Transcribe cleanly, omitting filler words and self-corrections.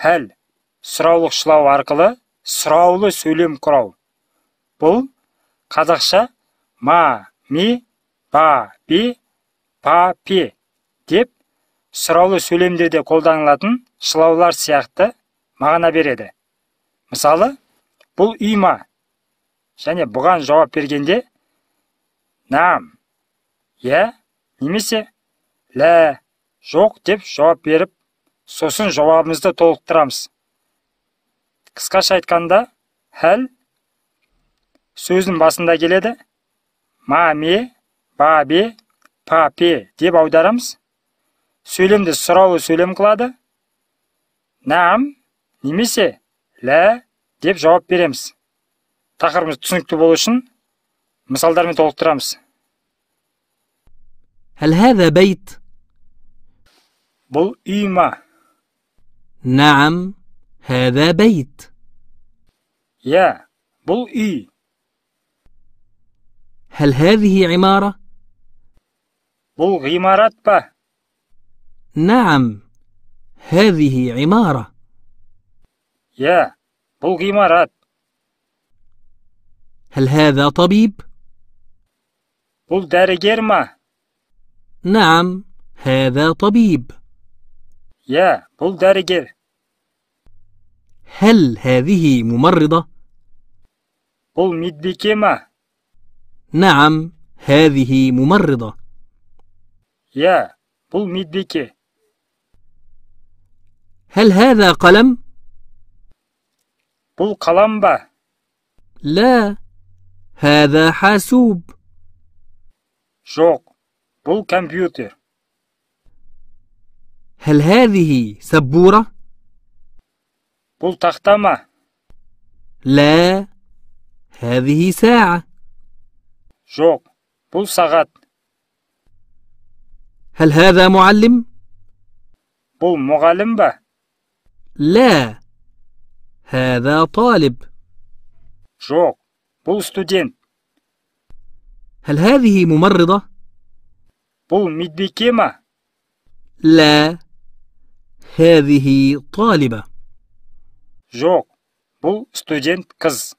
Hal сұраулықшылау арқылы сұраулы сөйлем құрау. Бұл қазақша ма, ми, ба, би, па, пе деп сұраулы сөйлемдерде қолданылатын шылаулар сияқты мағына береді. Мысалы, бұл үй ма? Және бұған жауап бергенде наам, я, немесе лә, жоқ деп жауап беріп, сосын жауабымызды толықтырамыз. Қысқаша айтқанда, хәл сөздің басында келеді. Ма, ме, ба, бе, па, пе деп аударамыз. Сөйлемді сұраулы сөйлем қылады. Наам, немесе лә деп жауап береміз. Тақырыбымыз түсінікті болу үшін мысалдармен толықтырамыз. هل هذا بيت؟ бұл үй ма? نعم هذا بيت. Я, бұл үй. هل هذه عمارة؟ бұл ғимарат па? نعم هذه عمارة. Я, бұл ғимарат. هل هذا طبيب؟ бұл дәрігер ма? نعم هذا طبيب. Я, бұл дәрігер. هل هذه ممرضة؟ бұл медбике ма? نعم هذه ممرضة. Я, бұл медбике. هل هذا قلم؟ бұл қалам ба? لا هذا حاسوب. жоқ, бұл компьютер. هل هذه سبورة؟ бұл тақта ма? لا هذه ساعة. жоқ, бұл сағат. هل هذا معلم؟ бұл мұғалім ба? لا هذا طالب. жоқ, бұл студент. هل هذه ممرضة؟ бұл медбике ма? لا هذه طالبة. жоқ, бұл студент қыз.